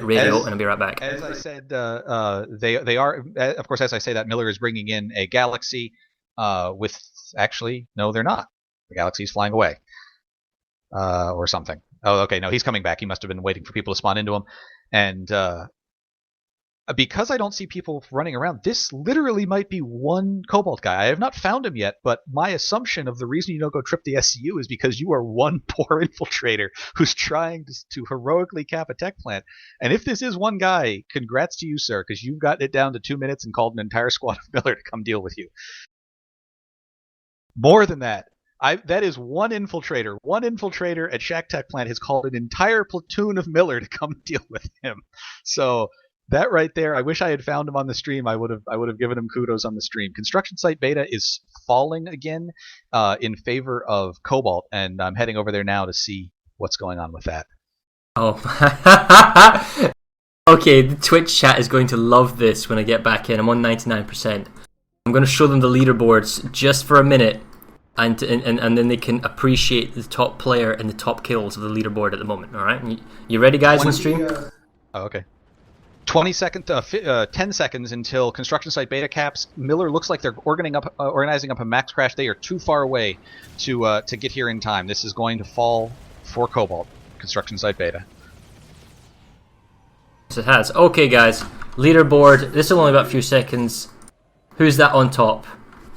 radio, and I'll be right back. As I said, they are, of course, as I say that, Miller is bringing in a Galaxy with, actually, no, they're not. The Galaxy's flying away. Or something. Oh, okay, no, he's coming back. He must have been waiting for people to spawn into him. And because I don't see people running around, this literally might be one Cobalt guy. I have not found him yet, but my assumption of the reason you don't go trip the SCU is because you are one poor infiltrator who's trying to heroically cap a tech plant. And if this is one guy, congrats to you, sir, because you've gotten it down to 2 minutes and called an entire squad of Miller to come deal with you. More than that. That is one infiltrator. One infiltrator at Shack Tech Plant has called an entire platoon of Miller to come deal with him. So that right there, I wish I had found him on the stream. I would have given him kudos on the stream. Construction Site Beta is falling again in favor of Cobalt, and I'm heading over there now to see what's going on with that. Oh. Okay, the Twitch chat is going to love this when I get back in. I'm on 99%. I'm going to show them the leaderboards just for a minute. And then they can appreciate the top player and the top kills of the leaderboard at the moment. All right, you ready, guys, on the stream? Oh, okay. 10 seconds until construction site beta caps. Miller looks like they're organizing up a max crash. They are too far away to get here in time. This is going to fall for Cobalt. Construction site beta. Yes, it has. Okay, guys, leaderboard. This will only be about a few seconds. Who's that on top?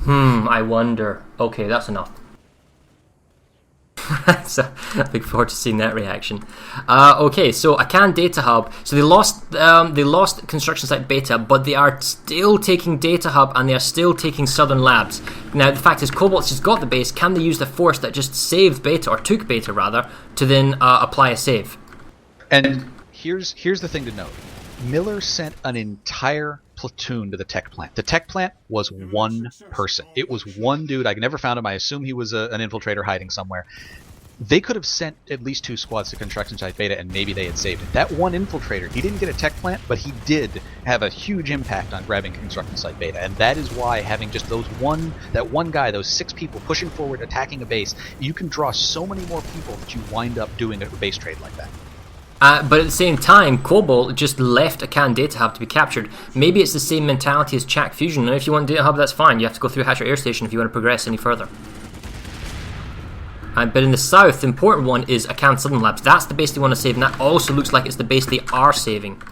I wonder. Okay, that's enough. So, look forward to seeing that reaction. Okay, so Akan Data Hub. So they lost Construction Site Beta, but they are still taking Data Hub and they are still taking Southern Labs. Now the fact is, Cobalt's just got the base. Can they use the force that just saved Beta, or took Beta rather, to then apply a save? And here's the thing to note. Miller sent an entire platoon to the tech plant. The tech plant was one person. It was one dude. I never found him. I assume he was an infiltrator hiding somewhere. They could have sent at least 2 squads to Construction Site Beta, and maybe they had saved it. That one infiltrator, he didn't get a tech plant, but he did have a huge impact on grabbing Construction Site Beta, and that is why having just that one guy, those 6 people pushing forward, attacking a base, you can draw so many more people that you wind up doing a base trade like that. But at the same time, Cobalt just left Akan Data Hub to be captured. Maybe it's the same mentality as Chak Fusion, and if you want Data Hub, that's fine. You have to go through Hatcher Air Station if you want to progress any further. But in the south, the important one is Akan Southern Labs. That's the base they want to save, and that also looks like it's the base they are saving.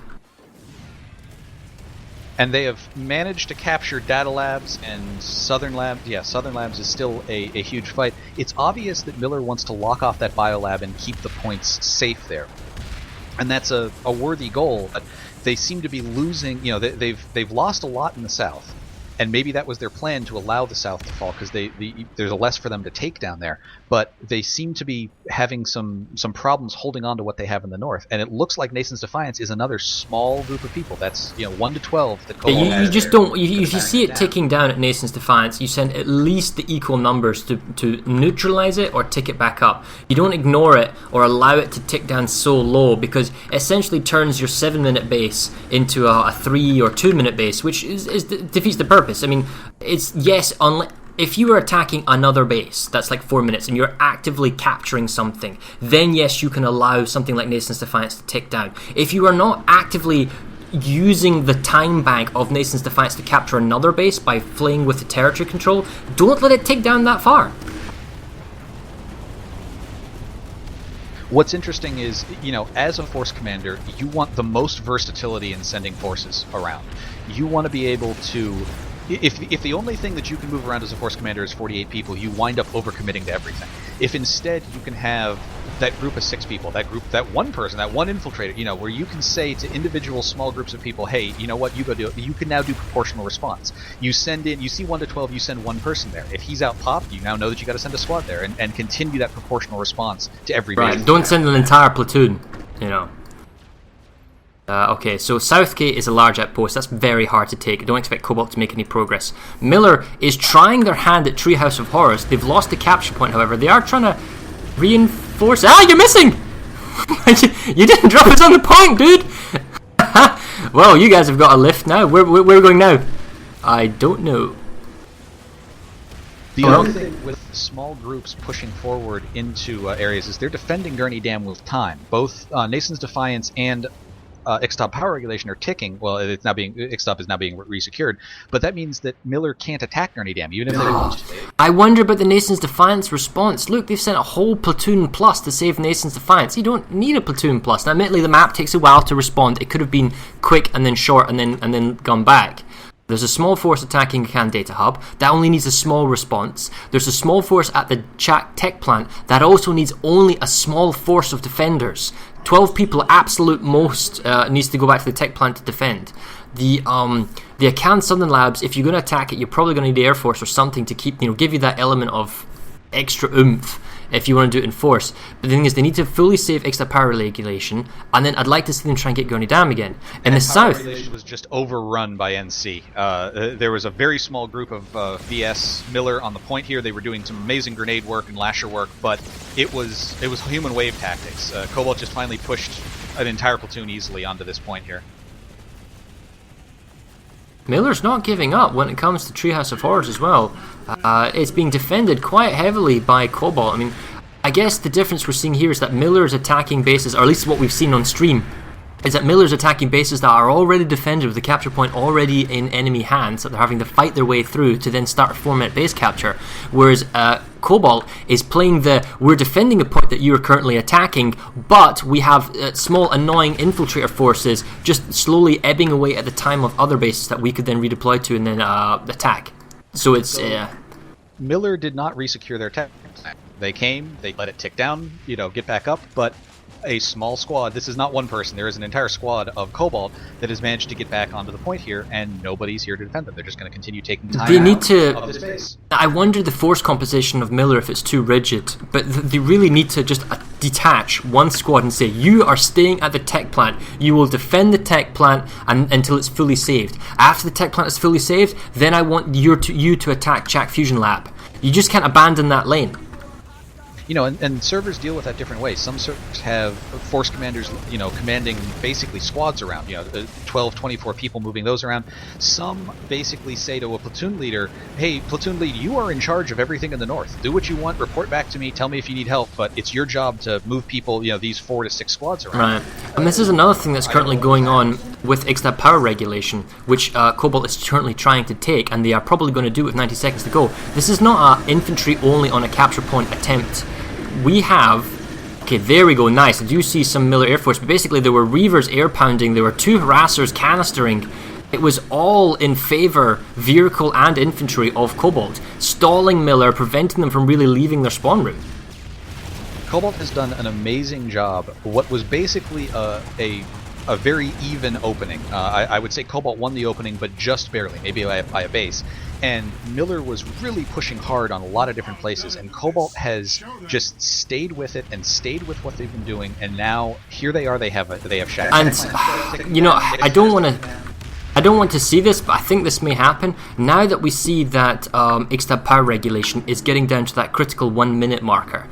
And they have managed to capture Data Labs and Southern Labs. Yeah, Southern Labs is still a huge fight. It's obvious that Miller wants to lock off that biolab and keep the points safe there. And that's a worthy goal, but they seem to be losing. You know, they've lost a lot in the south, and maybe that was their plan, to allow the south to fall because there's less for them to take down there. But they seem to be having some problems holding on to what they have in the north, and it looks like Nason's Defiance is another small group of people. That's 1 to 12 that Cobalt has. You just don't. If you see it ticking down at Nason's Defiance, you send at least the equal numbers to neutralize it or tick it back up. You don't ignore it or allow it to tick down so low, because it essentially turns your 7-minute base into a 3 or 2 minute base, which defeats the purpose. I mean, it's if you are attacking another base that's like 4 minutes and you're actively capturing something, then yes, you can allow something like Nason's Defiance to tick down. If you are not actively using the time bank of Nason's Defiance to capture another base by flaying with the territory control, don't let it tick down that far. What's interesting is, as a force commander, you want the most versatility in sending forces around. You want to be able to... If the only thing that you can move around as a force commander is 48 people, you wind up overcommitting to everything. If instead you can have that group of 6 people, that one person, that one infiltrator, where you can say to individual small groups of people, hey, you know what, you go do it. You can now do proportional response. You see 1 to 12, you send one person there. If he's out popped, you now know that you got to send a squad there and continue that proportional response to every base. Right, don't send an entire platoon, Okay, so Southgate is a large outpost. That's very hard to take. Don't expect Cobalt to make any progress. Miller is trying their hand at Treehouse of Horrors. They've lost the capture point, however. They are trying to reinforce... Ah, you're missing! You didn't drop us on the point, dude! Well, you guys have got a lift now. Where are we going now? I don't know. The other thing with small groups pushing forward into areas is they're defending Gurney Dam with time. Both Nason's Defiance and Ixtop power regulation are ticking. Well, Ixtop is now being resecured, but that means that Miller can't attack Gurney Dam, even if they want to. I wonder about the Nation's Defiance response. Look, they've sent a whole platoon plus to save Nation's Defiance. You don't need a platoon plus. Now, admittedly, the map takes a while to respond. It could have been quick and then short and then gone back. There's a small force attacking Khan Data Hub. That only needs a small response. There's a small force at the tech plant. That also needs only a small force of defenders. 12 people, absolute most, needs to go back to the tech plant to defend. The Akan Southern Labs, if you're going to attack it, you're probably going to need the Air Force or something to keep, give you that element of extra oomph if you want to do it in force. But the thing is, they need to fully save extra power regulation, and then I'd like to see them try and get Gurney Dam again. In the south, power regulation was just overrun by NC. There was a very small group of VS Miller on the point here. They were doing some amazing grenade work and lasher work, but it was human wave tactics. Cobalt just finally pushed an entire platoon easily onto this point here. Miller's not giving up when it comes to Treehouse of Horrors as well. It's being defended quite heavily by Cobalt. I mean, I guess the difference we're seeing here is that Miller's attacking bases, or at least what we've seen on stream, is that Miller's attacking bases that are already defended with the capture point already in enemy hands, that they're having to fight their way through to then start a 4-minute base capture, whereas Cobalt is playing we're defending a point that you are currently attacking, but we have small annoying infiltrator forces just slowly ebbing away at the time of other bases that we could then redeploy to and then attack. So it's... Miller did not resecure their tech plant. They came, they let it tick down, get back up, but a small squad, this is not one person, there is an entire squad of Cobalt that has managed to get back onto the point here, and nobody's here to defend them. They're just going to continue taking time of this base. I wonder the force composition of Miller if it's too rigid, but they really need to just detach one squad and say, you are staying at the tech plant, you will defend the tech plant until it's fully saved. After the tech plant is fully saved, then I want you to attack Jack Fusion Lab. You just can't abandon that lane. And servers deal with that different ways. Some servers have force commanders, commanding basically squads around, 12, 24 people moving those around. Some basically say to a platoon leader, hey, platoon lead, you are in charge of everything in the north. Do what you want, report back to me, tell me if you need help, but it's your job to move people, these 4 to 6 squads around. Right. And this is another thing that's currently going on with Ixtap power regulation, which Cobalt is currently trying to take, and they are probably going to do it with 90 seconds to go. This is not an infantry only on a capture point attempt. We have... Okay, there we go, nice. I do see some Miller Air Force, but basically there were Reavers air pounding, there were 2 harassers canistering. It was all in favour, vehicle and infantry, of Cobalt, stalling Miller, preventing them from really leaving their spawn room. Cobalt has done an amazing job. What was basically a very even opening. I would say Cobalt won the opening, but just barely, maybe by a base. And Miller was really pushing hard on a lot of different places, and Cobalt has just stayed with it and stayed with what they've been doing, and now here they are. They have Shack. And I don't want to see this, but I think this may happen now that we see that Ixtap power regulation is getting down to that critical 1 minute marker.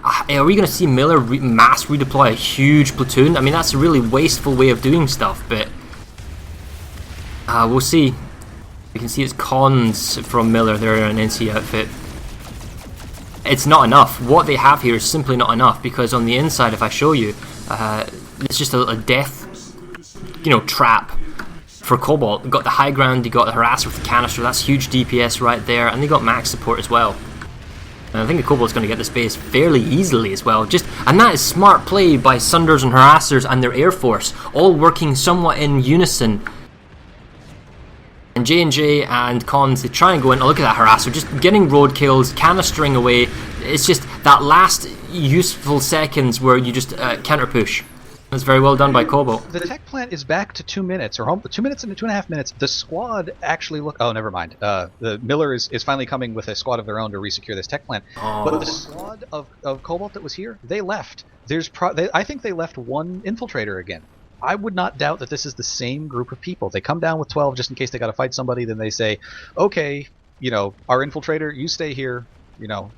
Are we going to see Miller mass redeploy a huge platoon? I mean, that's a really wasteful way of doing stuff, but we'll see. You can see it's cons from Miller. They're in an NC outfit. It's not enough. What they have here is simply not enough, because on the inside, if I show you, it's just a death, trap for Cobalt. They've got the high ground, they got the harasser with the canister. That's huge DPS right there, and they got max support as well. And I think the Cobalt's going to get this base fairly easily as well. And that is smart play by Sunders and harassers and their air force, all working somewhat in unison. And J&J and Cons, they try and go in. Oh, look at that harasser, just getting road kills, canistering away. It's just that last useful seconds where you just counter push. That's very well done by Cobalt. The tech plant is back to 2 minutes, or 2 minutes and 2.5 minutes. The squad actually oh, never mind. The Miller is finally coming with a squad of their own to resecure this tech plant. Oh. But the squad of Cobalt that was here, they left. I think they left 1 infiltrator again. I would not doubt that this is the same group of people. They come down with 12 just in case they got to fight somebody. Then they say, okay, our infiltrator, you stay here.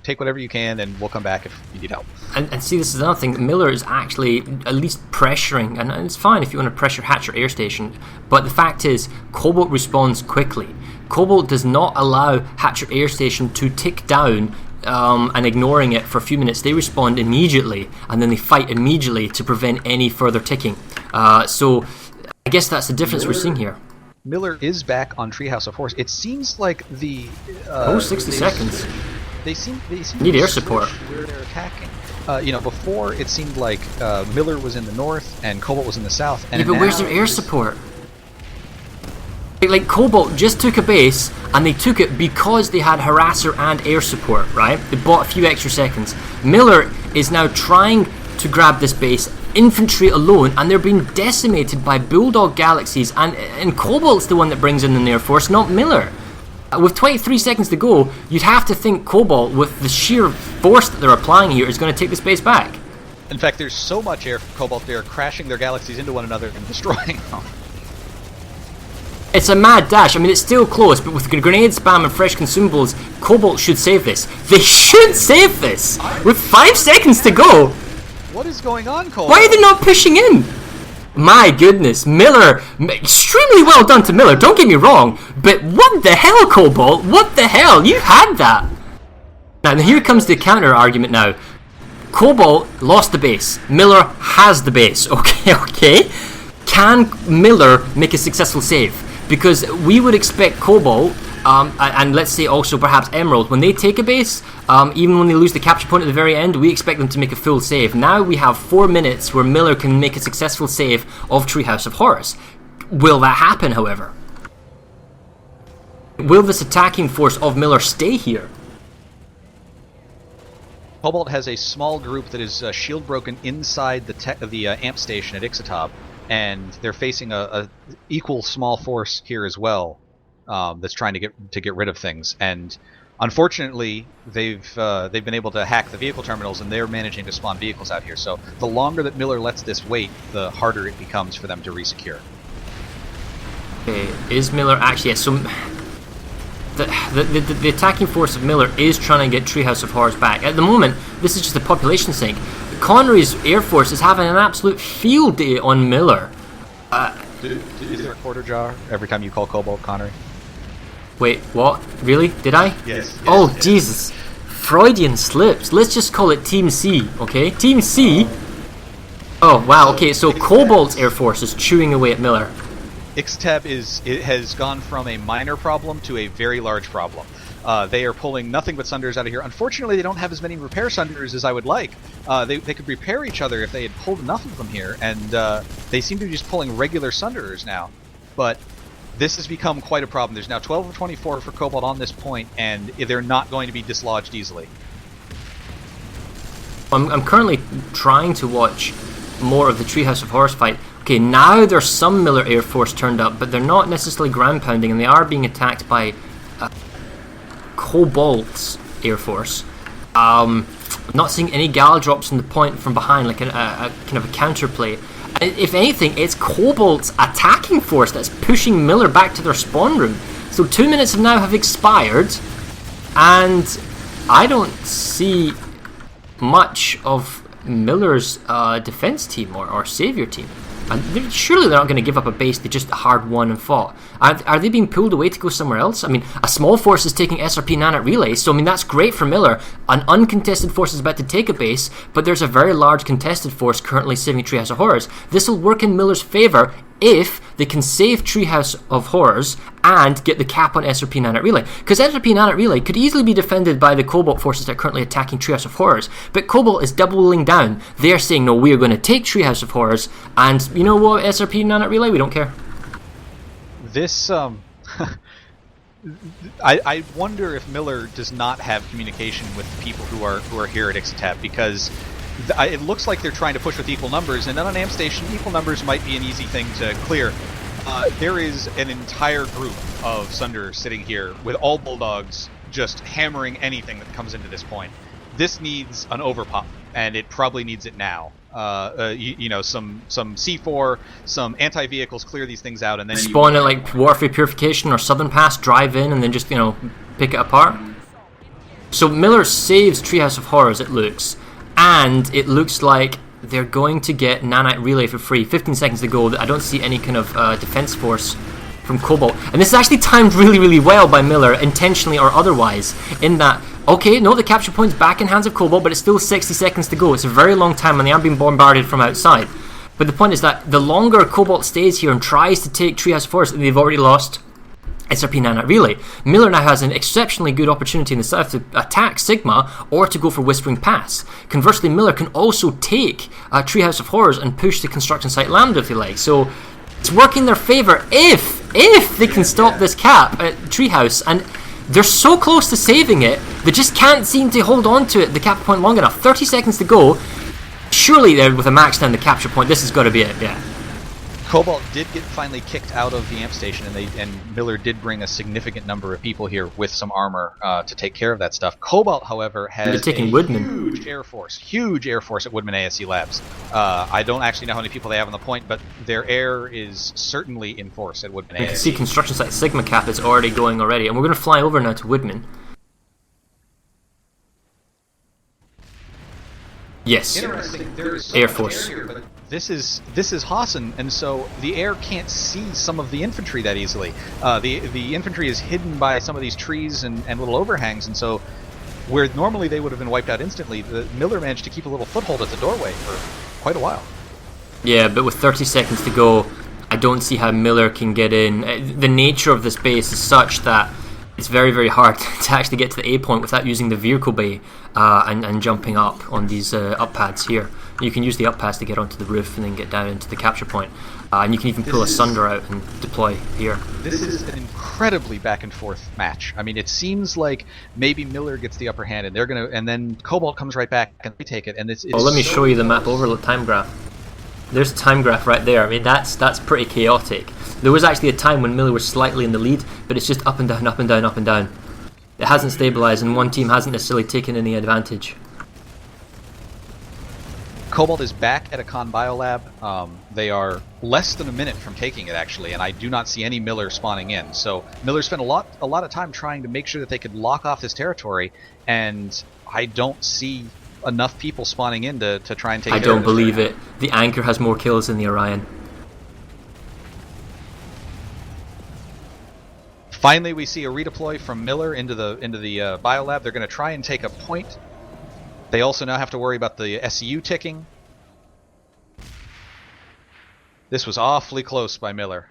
Take whatever you can, and we'll come back if you need help. And see, this is another thing. Miller is actually at least pressuring, and it's fine if you want to pressure Hatcher Air Station, but the fact is, Cobalt responds quickly. Cobalt does not allow Hatcher Air Station to tick down and ignoring it for a few minutes, they respond immediately, and then they fight immediately to prevent any further ticking. So I guess that's the difference we're seeing here. Miller is back on Treehouse of Horrors. It seems like the 60 seconds. They seem need air support where they're attacking. Before it seemed like Miller was in the north and Cobalt was in the south. And yeah, but where's their air support? Like Cobalt just took a base, and they took it because they had Harasser and air support, right? They bought a few extra seconds. Miller is now trying to grab this base, infantry alone, and they're being decimated by Bulldog Galaxies, and Cobalt's the one that brings in the Air Force, not Miller. With 23 seconds to go, you'd have to think Cobalt, with the sheer force that they're applying here, is going to take this base back. In fact, there's so much air from Cobalt, they're crashing their galaxies into one another and destroying them. It's a mad dash. I mean, it's still close, but with grenade spam and fresh consumables, Cobalt should save this. They should save this! With 5 seconds to go! What is going on, Cobalt? Why are they not pushing in? My goodness, Miller, extremely well done to Miller, don't get me wrong, but what the hell, Cobalt? What the hell? You had that! Now, here comes the counter argument now. Cobalt lost the base. Miller has the base. Okay. Can Miller make a successful save? Because we would expect Cobalt, and let's say also perhaps Emerald, when they take a base, even when they lose the capture point at the very end, we expect them to make a full save. Now we have 4 minutes where Miller can make a successful save of Treehouse of Horrors. Will that happen, however? Will this attacking force of Miller stay here? Cobalt has a small group that is shield broken inside the amp station at Ixatab, and they're facing a equal small force here as well, that's trying to get rid of things. And unfortunately, they've been able to hack the vehicle terminals, and they're managing to spawn vehicles out here. So the longer that Miller lets this wait, the harder it becomes for them to resecure. Okay, is Miller actually? Yeah, so the attacking force of Miller is trying to get Treehouse of Horrors back. At the moment, this is just a population sink. Connery's Air Force is having an absolute field day on Miller. Is there a quarter jar every time you call Cobalt Connery? Wait, what? Really? Did I? Yes. Oh, yes. Jesus. Freudian slips. Let's just call it Team C, okay? Team C? Oh, wow, okay, so Cobalt's Air Force is chewing away at Miller. Ixtab has gone from a minor problem to a very large problem. They are pulling nothing but Sunders out of here. Unfortunately, they don't have as many repair Sunders as I would like. They could repair each other if they had pulled enough of them here, and they seem to be just pulling regular Sunderers now. But this has become quite a problem. There's now 12 of 24 for Cobalt on this point, and they're not going to be dislodged easily. I'm currently trying to watch more of the Treehouse of Horrors fight. Okay, now there's some Miller Air Force turned up, but they're not necessarily ground pounding, and they are being attacked by Cobalt's Air Force. I'm not seeing any gal drops from the point from behind, like a kind of a counterplay. If anything, it's Cobalt's attacking force that's pushing Miller back to their spawn room. So 2 minutes have now expired, and I don't see much of Miller's defense team or savior team. And surely they're not going to give up a base they just hard won and fought. Are they being pulled away to go somewhere else? I mean, a small force is taking SRP Nanite Relay, so I mean that's great for Miller. An uncontested force is about to take a base, but there's a very large contested force currently saving Treehouse of Horrors. This will work in Miller's favour if they can save Treehouse of Horrors and get the cap on SRP Nanite Relay. Because SRP Nanite Relay could easily be defended by the Cobalt forces that are currently attacking Treehouse of Horrors, but Cobalt is doubling down. They're saying, no, we are going to take Treehouse of Horrors, and you know what, SRP Nanite Relay, we don't care. This, I wonder if Miller does not have communication with the people who are here at Ixatab, because it looks like they're trying to push with equal numbers, and on an amp station, equal numbers might be an easy thing to clear. There is an entire group of Sunder sitting here with all Bulldogs just hammering anything that comes into this point. This needs an overpop, and it probably needs it now. You know, some C4, some anti-vehicles clear these things out, and then spawn it like Warfare Purification or Southern Pass, drive in, and then just, you know, pick it apart. So Miller saves Treehouse of Horrors, it looks. And it looks like they're going to get Nanite Relay for free. 15 seconds to go. I don't see any kind of defense force from Cobalt. And this is actually timed really, really well by Miller, intentionally or otherwise, in that Okay, no, the capture point's back in hands of Cobalt, but it's still 60 seconds to go. It's a very long time and they aren't being bombarded from outside. But the point is that the longer Cobalt stays here and tries to take Treehouse of Horrors, they've already lost SRP Nanite Relay. Miller now has an exceptionally good opportunity in the south to attack Sigma or to go for Whispering Pass. Conversely, Miller can also take Treehouse of Horrors and push the construction site Lambda if they like. So it's working in their favour if they can stop this cap at Treehouse. And they're so close to saving it, they just can't seem to hold on to it, the capture point, long enough. 30 seconds to go. Surely there, with a max down the capture point, this has got to be it, yeah. Cobalt did get finally kicked out of the amp station, and Miller did bring a significant number of people here with some armor to take care of that stuff. Cobalt, however, has a huge air force at Woodman ASE Labs. I don't actually know how many people they have on the point, but their air is certainly in force at Woodman ASE. You can see construction site Sigma Cap is already going already, and we're going to fly over now to Woodman. Yes, Air Force. But this is Hassan, and so the air can't see some of the infantry that easily. The infantry is hidden by some of these trees and little overhangs, and so where normally they would have been wiped out instantly, the Miller managed to keep a little foothold at the doorway for quite a while. Yeah, but with 30 seconds to go, I don't see how Miller can get in. The nature of this base is such that it's very, very hard to actually get to the A point without using the vehicle bay and jumping up on these up pads here. You can use the up pads to get onto the roof and then get down into the capture point. And you can even pull a Sunder out and deploy here. This is an incredibly back and forth match. I mean, it seems like maybe Miller gets the upper hand, and then Cobalt comes right back and they take it. And it's let me show you the map overload time graph. There's a time graph right there. I mean, that's pretty chaotic. There was actually a time when Miller was slightly in the lead, but it's just up and down, up and down, up and down. It hasn't stabilized, and one team hasn't necessarily taken any advantage. Cobalt is back at a Con Biolab. They are less than a minute from taking it, actually, and I do not see any Miller spawning in. So Miller spent a lot of time trying to make sure that they could lock off this territory, and I don't see enough people spawning in to try and take it. I don't believe it. The Anchor has more kills than the Orion. Finally, we see a redeploy from Miller into the biolab. They're going to try and take a point. They also now have to worry about the SCU ticking. This was awfully close by Miller.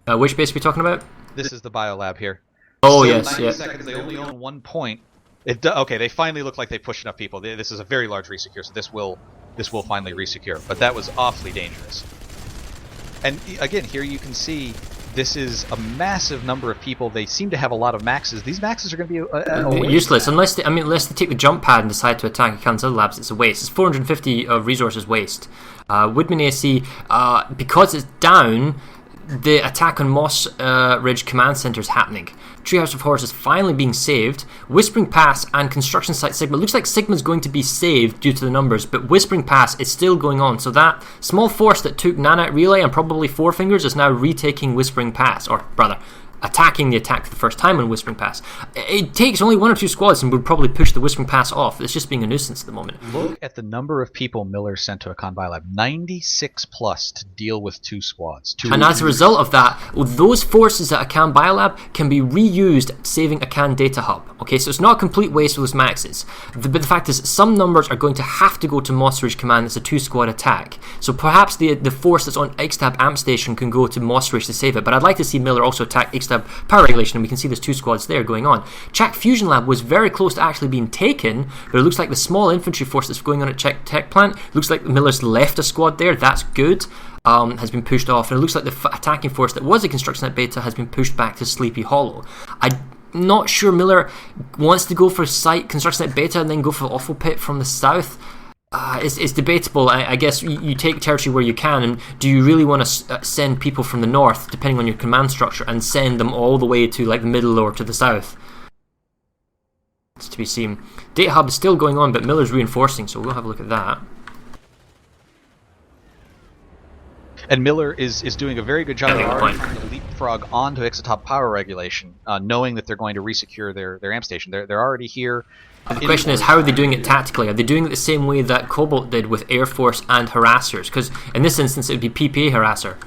Which base are we talking about? This is the biolab here. Oh, still yes, 90 yeah. seconds, they only own 1 point. Okay, they finally look like they pushed enough people. This is a very large resecure, so this will finally resecure. But that was awfully dangerous. And again, here you can see this is a massive number of people. They seem to have a lot of maxes. These maxes are going to be useless unless they take the jump pad and decide to attack Kansas Labs. It's a waste. It's 450 of resources waste. Woodman AC, because it's down, the attack on Moss Ridge Command Center is happening. Treehouse of Horrors is finally being saved. Whispering Pass and Construction Site Sigma. Looks like Sigma's going to be saved due to the numbers, but Whispering Pass is still going on. So that small force that took Nanite Relay and probably Four Fingers is now retaking Whispering Pass, or rather, attacking the attack for the first time on Whispering Pass. It takes only 1 or 2 squads and would probably push the Whispering Pass off. It's just being a nuisance at the moment. Look at the number of people Miller sent to a Con Biolab. 96 plus to deal with 2 squads. And as a result of that, those forces at a Can Biolab can be reused, saving a Can Data Hub. Okay, so it's not a complete waste with those maxes. But the fact is, some numbers are going to have to go to Moss Ridge Command as a 2-squad attack. So perhaps the force that's on Ixtab Amp Station can go to Moss Ridge to save it. But I'd like to see Miller also attack Ixtab Power Regulation, and we can see there's 2 squads there going on. Chak Fusion Lab was very close to actually being taken, but it looks like the small infantry force that's going on at Chak Tech Plant, looks like Miller's left a squad there. That's good. Has been pushed off, and it looks like the attacking force that was a Construction Net Beta has been pushed back to Sleepy Hollow. I'm not sure Miller wants to go for site Construction Net Beta and then go for Offal Pit from the south. It's debatable. I guess you take territory where you can, and do you really want to send people from the north, depending on your command structure, and send them all the way to like the middle or to the south? It's to be seen. Data Hub is still going on, but Miller's reinforcing, so we'll have a look at that. And Miller is doing a very good job of already trying to leapfrog onto Ixatop Power Regulation, knowing that they're going to resecure their amp station. They're already here. The question is, how are they doing it tactically? Are they doing it the same way that Cobalt did with Air Force and Harassers? Because in this instance, it would be PPA Harasser.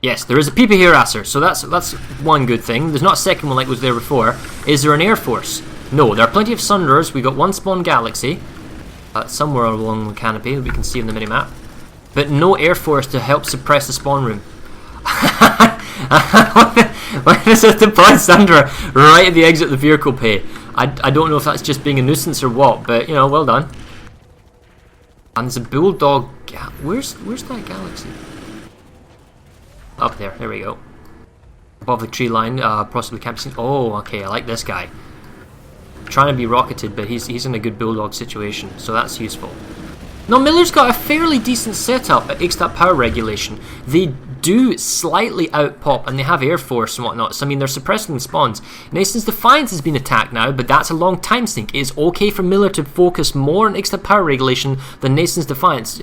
Yes, there is a PPA Harasser, so that's one good thing. There's not a second one like was there before. Is there an Air Force? No, there are plenty of Sunderers. We got one spawn Galaxy somewhere along the canopy that we can see on the minimap, but no Air Force to help suppress the spawn room. Why does it deploy Sunderer right at the exit of the vehicle pay? I don't know if that's just being a nuisance or what, but you know, well done. And there's a Bulldog. Where's that Galaxy? Up there. There we go. Above the tree line, possibly can't be seen. Oh, okay. I like this guy. Trying to be rocketed, but he's in a good Bulldog situation, so that's useful. Now, Miller's got a fairly decent setup at Ixtap power regulation. They do slightly outpop, and they have Air Force and whatnot, so I mean, they're suppressing the spawns. Nation's Defiance has been attacked now, but that's a long time sink. It's okay for Miller to focus more on Ixtap power regulation than Nation's Defiance,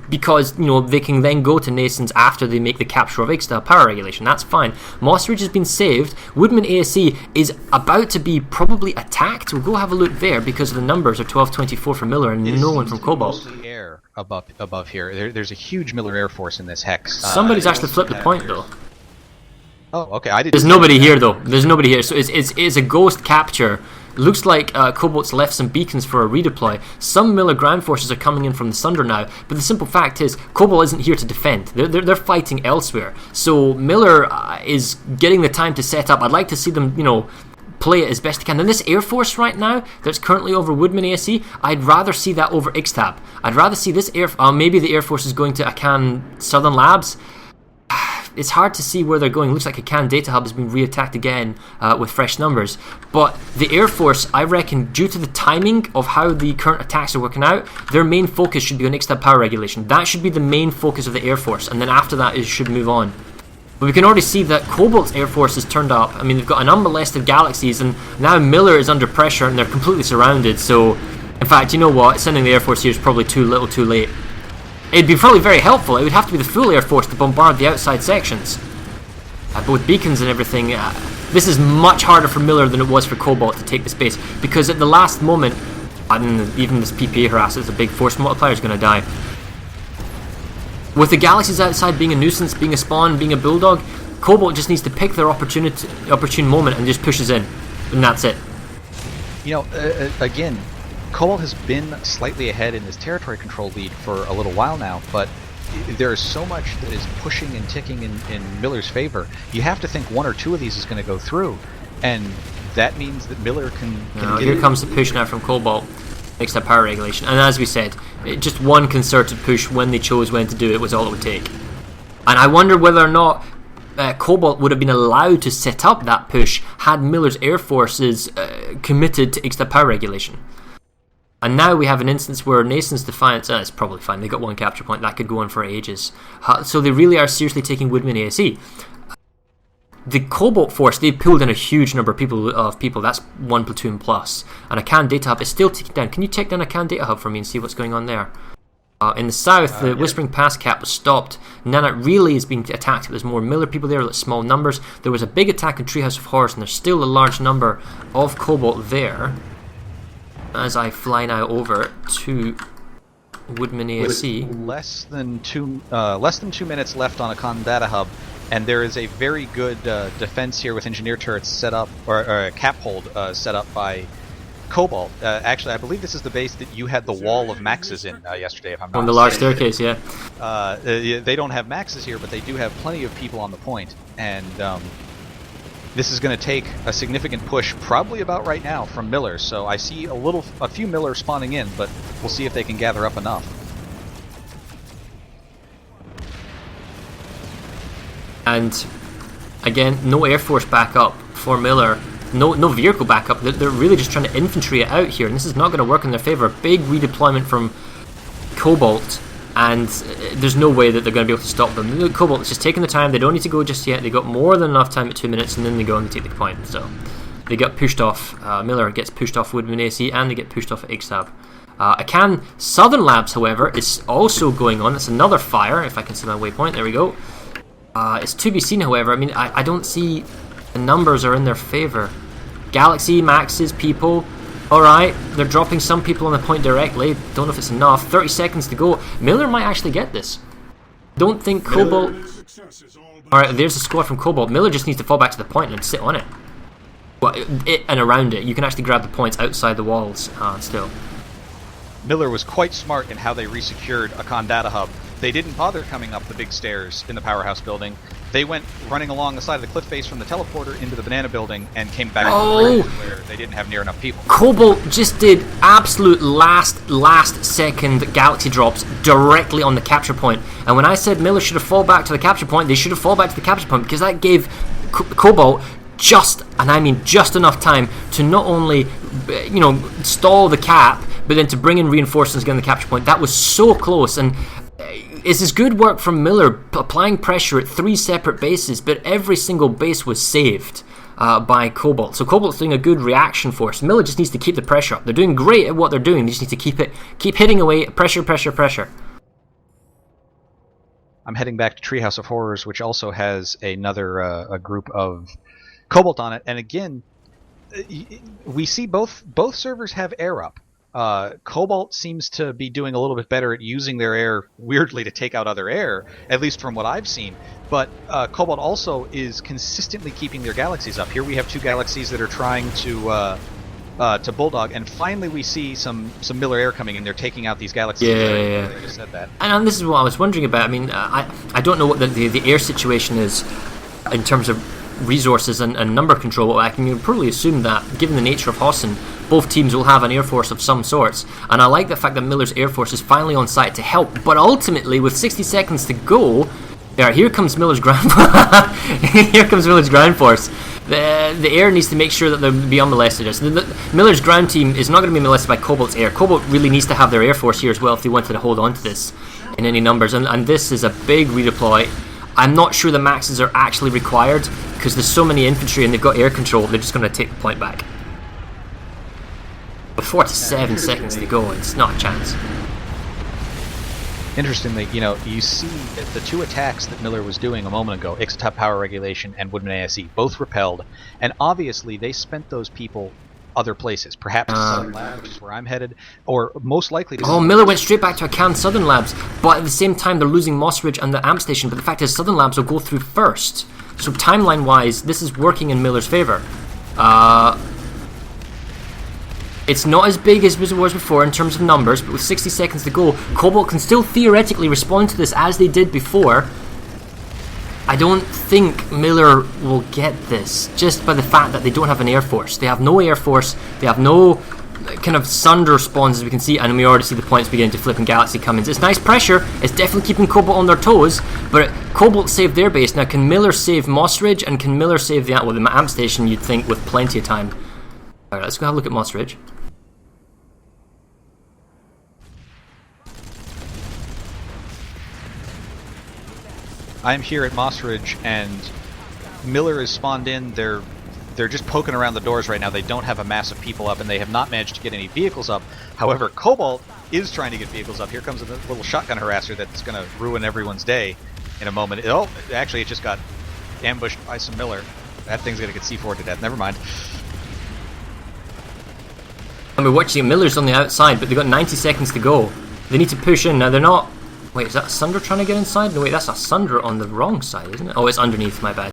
because, you know, they can then go to Nations after they make the capture of Ixtap power regulation. That's fine. Moss Ridge has been saved. Woodman ASC is about to be probably attacked. We'll go have a look there, because the numbers are 12-24 for Miller and no one from Cobalt. Above here. There's a huge Miller Air Force in this hex. Somebody's actually flipped the point though. Oh, okay. I didn't. There's nobody here though. There's nobody here. So it's a ghost capture. Looks like Cobalt's left some beacons for a redeploy. Some Miller ground forces are coming in from the Sunder now, but the simple fact is Cobalt isn't here to defend. They're fighting elsewhere. So Miller is getting the time to set up. I'd like to see them, you know, play it as best they can. And this Air Force right now that's currently over Woodman ASC, I'd rather see that over Ixtap. I'd rather see this maybe the Air Force is going to Akan Southern Labs. It's hard to see where they're going. Looks like Akan Data Hub has been re-attacked again with fresh numbers. But the Air Force, I reckon, due to the timing of how the current attacks are working out, their main focus should be on Ixtap power regulation. That should be the main focus of the Air Force, and then after that it should move on. But we can already see that Cobalt's Air Force has turned up. I mean, they've got an unmolested Galaxies, and now Miller is under pressure and they're completely surrounded. So, in fact, you know what? Sending the Air Force here is probably too little too late. It'd be probably very helpful. It would have to be the full Air Force to bombard the outside sections. Both beacons and everything. This is much harder for Miller than it was for Cobalt to take the space, because at the last moment, even this PPA harasser, a big force multiplier, is going to die. With the Galaxies outside being a nuisance, being a spawn, being a Bulldog, Cobalt just needs to pick their opportune moment and just pushes in, and that's it. You know, again, Cobalt has been slightly ahead in his territory control lead for a little while now, but there is so much that is pushing and ticking in Miller's favor. You have to think one or two of these is going to go through, and that means that Miller can here comes the push now from Cobalt. Makes that power regulation, and as we said, just one concerted push when they chose when to do it was all it would take. And I wonder whether or not Cobalt would have been allowed to set up that push had Miller's Air Forces committed to Ixtap power regulation. And now we have an instance where Nation's Defiance, it's probably fine, they got one capture point, that could go on for ages. So they really are seriously taking Woodman ASE. The Cobalt force, they pulled in a huge number of people. That's one platoon plus. And Akan Data Hub is still ticking down. Can you take down Akan Data Hub for me and see what's going on there? In the south, the Whispering Pass cap was stopped. Nanite Relay is being attacked, but there's more Miller people there, like small numbers. There was a big attack in Treehouse of Horrors, and there's still a large number of Cobalt there. As I fly now over to Woodman ASE. Less than 2 minutes left on Akan Data Hub. And there is a very good defense here with engineer turrets set up, or a cap hold set up by Cobalt. Actually, I believe this is the base that you had the wall of Maxes in yesterday, if I'm not on the large staircase, yeah. They don't have Maxes here, but they do have plenty of people on the point. And this is going to take a significant push, probably about right now, from Miller. So I see a few Miller spawning in, but we'll see if they can gather up enough. And again, no Air Force backup for Miller, no vehicle backup. They're really just trying to infantry it out here, and this is not going to work in their favor. Big redeployment from Cobalt, and there's no way that they're going to be able to stop them. Cobalt is just taking the time. They don't need to go just yet. They got more than enough time at 2 minutes, and then they go and they take the point. So they get pushed off. Miller gets pushed off Woodman AC, and they get pushed off at Ixtab. Akan Southern Labs, however, is also going on. It's another fire. If I can see my waypoint, there we go. It's to be seen, however. I mean, I don't see the numbers are in their favor. Galaxy, Maxes, people. Alright, they're dropping some people on the point directly. Don't know if it's enough. 30 seconds to go. Miller might actually get this. Don't think Cobalt... Alright, there's a squad from Cobalt. Miller just needs to fall back to the point and sit on it. Well, it and around it. You can actually grab the points outside the walls still. Miller was quite smart in how they resecured a Con data hub. They didn't bother coming up the big stairs in the powerhouse building. They went running along the side of the cliff face from the teleporter into the banana building and came back to the bridge where they didn't have near enough people. Cobalt just did absolute last second galaxy drops directly on the capture point. And when I said Miller should have fallen back to the capture point, they should have fallen back to the capture point, because that gave Cobalt just, and I mean just enough time to not only, stall the cap, but then to bring in reinforcements again the capture point. That was so close, and this is good work from Miller, applying pressure at 3 separate bases, but every single base was saved by Cobalt. So Cobalt's doing a good reaction force. Miller just needs to keep the pressure up. They're doing great at what they're doing. They just need to keep hitting away. Pressure. I'm heading back to Treehouse of Horrors, which also has another a group of Cobalt on it. And again, we see both servers have air up. Cobalt seems to be doing a little bit better at using their air, weirdly, to take out other air, at least from what I've seen. But Cobalt also is consistently keeping their galaxies up. Here we have 2 galaxies that are trying to Bulldog, and finally we see some Miller air coming in. They're taking out these galaxies. Yeah. I just said that. And this is what I was wondering about. I mean, I don't know what the air situation is in terms of resources and number control, but I can probably assume that, given the nature of Hossin, both teams will have an air force of some sorts. And I like the fact that Miller's air force is finally on site to help. But ultimately, with 60 seconds to go, here comes Miller's ground. Here comes Miller's ground force. The air needs to make sure that they'll be unmolested. So Miller's ground team is not going to be molested by Cobalt's air. Cobalt really needs to have their air force here as well if they wanted to hold on to this in any numbers. And this is a big redeploy. I'm not sure the maxes are actually required, because there's so many infantry and they've got air control. They're just going to take the point back. With 47 seconds to go, it's not a chance. Interestingly, you see the 2 attacks that Miller was doing a moment ago, Ixtop Power Regulation and Woodman ASE, both repelled, and obviously they spent those people other places, perhaps Southern Labs, which is where I'm headed, or most likely... Miller went straight back to Acan Southern Labs, but at the same time they're losing Moss Ridge and the AMP station, but the fact is Southern Labs will go through first. So timeline-wise, this is working in Miller's favour. It's not as big as it was before in terms of numbers, but with 60 seconds to go, Cobalt can still theoretically respond to this as they did before. I don't think Miller will get this, just by the fact that they don't have an air force. They have no air force, they have no kind of Sunder spawns, as we can see, and we already see the points beginning to flip and Galaxy come in. It's nice pressure, it's definitely keeping Cobalt on their toes, but Cobalt saved their base. Now, can Miller save Moss Ridge, and can Miller save the AMP station, you'd think, with plenty of time? Alright, let's go have a look at Moss Ridge. I'm here at Moss Ridge, and Miller is spawned in. They're just poking around the doors right now. They don't have a mass of people up, and they have not managed to get any vehicles up. However, Cobalt is trying to get vehicles up. Here comes a little shotgun harasser that's going to ruin everyone's day in a moment. Oh, actually, it just got ambushed by some Miller. That thing's going to get C4'd to death. Never mind. And we're watching Miller's on the outside, but they've got 90 seconds to go. They need to push in. Now, they're not... Wait, is that Sunder trying to get inside? No, wait, that's a Sunder on the wrong side, isn't it? Oh, it's underneath, my bad.